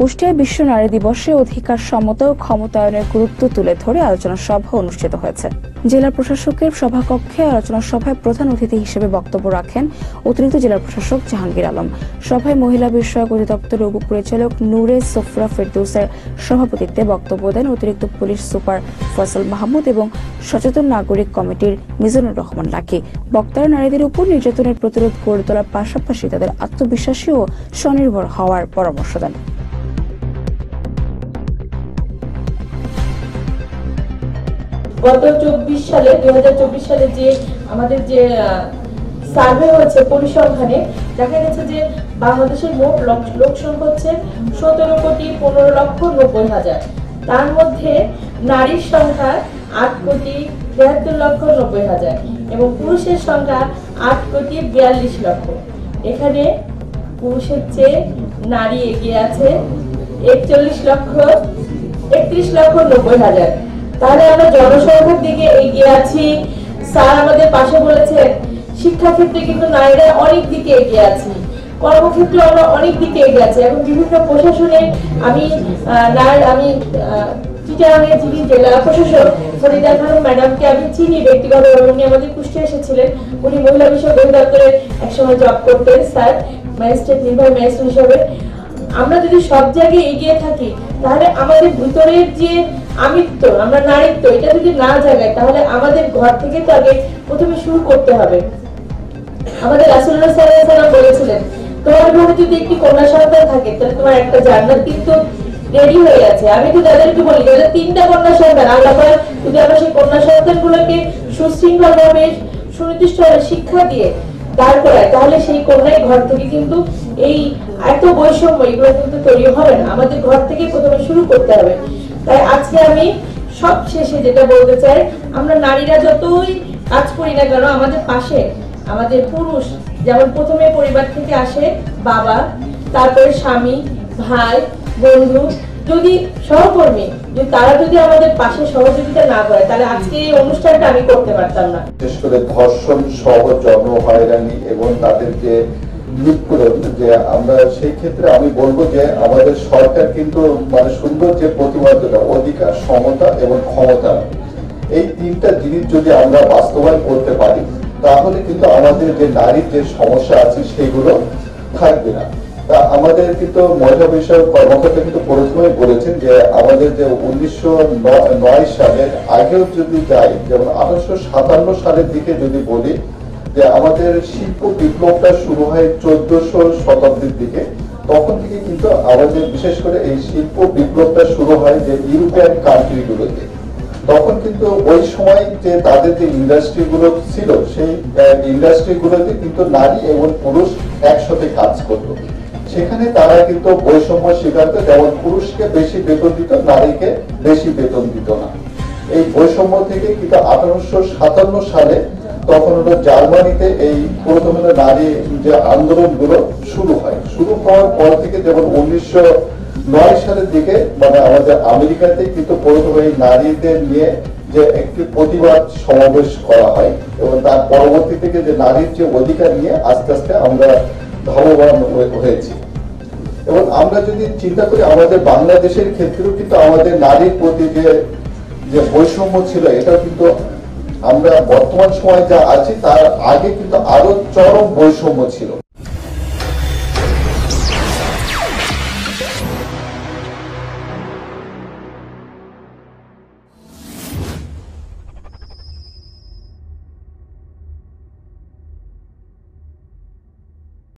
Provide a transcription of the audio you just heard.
কুষ্টিয়ায় বিশ্ব নারী দিবসে অধিকার সমতা ও ক্ষমতায়নের গুরুত্ব তুলে ধরে আলোচনা সভা অনুষ্ঠিত হয়েছে। জেলা প্রশাসকের সভাকক্ষে আলোচনা সভায় প্রধান অতিথি হিসেবে বক্তব্য রাখেন অতিরিক্ত জেলা প্রশাসক জাহাঙ্গীর আলম। সভায় মহিলা বিষয়ক অধিদপ্তরের উপপরিচালক নূরে সোফরা ফেরদৌসের সভাপতিত্বে বক্তব্য দেন অতিরিক্ত পুলিশ সুপার ফয়সাল মাহমুদ এবং সচেতন নাগরিক কমিটির মিজানুর রহমান লাকি। বক্তারা নারীদের উপর নির্যাতনের প্রতিরোধ গড়ে তোলার পাশাপাশি তাদের আত্মবিশ্বাসী ও স্বনির্ভর হওয়ার পরামর্শ দেন। গত 2024 সালে যে আমাদের যে সার্ভে হয়েছে পরিসংখ্যানে দেখা গেছে যে বাংলাদেশের মোট লোক সংখ্যা হচ্ছে 17,15,90,000। তার মধ্যে নারীর সংখ্যা 8,73,90,000 এবং পুরুষের সংখ্যা 8,42,00,000। এখানে পুরুষের চেয়ে নারী এগিয়ে আছে 31,31,90,000। তাহলে আমরা জনসংখ্যার দিকে এগিয়ে আছি। স্যার আমাদের পাশে বলেছেন শিক্ষাক্ষেত্রে কিন্তু নারীরা অনেক দিকে এগিয়ে আছে, কর্মক্ষেত্রে আমরা অনেক দিকে এগিয়ে আছি। এখন বিভিন্ন প্রশাসনে আমি চিটাগাংয়ের যিনি জেলা প্রশাসক ফরিদা খানম ম্যাডামকে আমি চিনি ব্যক্তিগতভাবে। উনি আমাদের কুষ্টিয়া এসেছিলেন। উনি মহিলা বিষয়ক অধিদপ্তরে একসময় জব করতেন স্যার, ম্যাজিস্ট্রেট, নির্বাহী ম্যাজিস্ট্রেট হিসেবে। আমরা যদি সব জায়গায় এগিয়ে থাকি তাহলে আমাদের ভিতরের যে আমিত্ব, আমরা নারীত্ব, এটা যদি না জাগাই তাহলে আমাদের ঘর থেকে তো আগে প্রথমে শুরু করতে হবে। আমাদের রাসূলুল্লাহ সাল্লাল্লাহু আলাইহি ওয়াসাল্লাম বলেছিলেন তোমার ঘরে যদি একটি কন্যা সন্তান থাকে তাহলে তোমার একটা জান্নাত কিন্তু রেডি হয়ে আছে। আমি তো তাদেরকে বলি যাদের 3টা কন্যা সন্তান, আল্লাহ পাক যদি আমরা সেই কন্যা সন্তানগুলোকে সুশৃঙ্খলভাবে সুনির্দিষ্টভাবে শিক্ষা দিয়ে দাঁড় করায় তাহলে সেই কন্যাই ঘর থেকে কিন্তু এই এত বৈষম্য এগুলো কিন্তু তৈরি হবে না। আমাদের ঘর থেকে প্রথমে শুরু করতে হবে। তাই আজকে আমি সব শেষে যেটা বলতে চাই, আমরা নারীরা যতই কাজ করি না কেন আমাদের পাশে আমাদের পুরুষ, যেমন প্রথমে পরিবার থেকে আসে বাবা, তারপরে স্বামী, ভাই, বন্ধু, যদি সহকর্মী, যদি তারা যদি আমাদের পাশে সহযোগিতা না করে তাহলে আজকে এই অনুষ্ঠানটা আমি করতে পারতাম না। বিশেষ করে ধর্ষণ সহ জন্ম হয়রানি এবং তাদের যে নিপীড়ন, যে আমরা সেই ক্ষেত্রে আমি বলবো যে আমাদের সরকার কিন্তু মানে সুন্দর যে প্রতিবাদটা অধিকার, সমতা এবং ক্ষমতা, এই 3টা জিনিস যদি আমরা বাস্তবায়ন করতে পারি তাহলে কিন্তু আমাদের যে নারীর যে সমস্যা আছে সেগুলো থাকবে না। তা আমাদের কিন্তু মহিলা বিষয়ক কর্মকর্তা কিন্তু প্রথমে বলেছেন যে আমাদের যে 1909 সালের আগেও যদি যাই, যেমন 1857 সালের দিকে যদি বলি যে আমাদের শিল্প বিপ্লবটা শুরু হয় 1400 শতাব্দীর দিকে, তখন থেকে কিন্তু আমাদের বিশেষ করে এই শিল্প বিপ্লবটা শুরু হয় যে ইউরোপিয়ান কান্ট্রিগুলোতে। তখন কিন্তু ওই সময় যে তাদের যে ইন্ডাস্ট্রি গুলো ছিল সেই ইন্ডাস্ট্রি গুলোতে কিন্তু নারী এবং পুরুষ একসাথে কাজ করত। সেখানে তারা কিন্তু বৈষম্য স্বীকার করত, যেমন পুরুষকে বেশি বেতন দিত, নারীকে বেশি বেতন দিত না। এই বৈষম্য থেকে কিন্তু 1857 সালে তখন হলো জার্মানিতে এই প্রথম নারী যে আন্দোলন গুলো শুরু হয়। শুরু হওয়ার পর থেকে যেমন 1909 সালের দিকে মানে আমাদের আমেরিকাতে কিন্তু প্রথমে নারীদের নিয়ে যে একটি প্রতিবাদ সমাবেশ করা হয় এবং তার পরবর্তী থেকে যে নারীর যে অধিকার নিয়ে আস্তে আস্তে আমরা ধাবমান হয়েছি। এবং আমরা যদি চিন্তা করি আমাদের বাংলাদেশের ক্ষেত্রেও কিন্তু আমাদের নারীর প্রতি যে বৈষম্য ছিল এটা কিন্তু আমরা বর্তমান সময় যা আছি তার আগে কিন্তু আরো চরম বৈষম্য ছিল।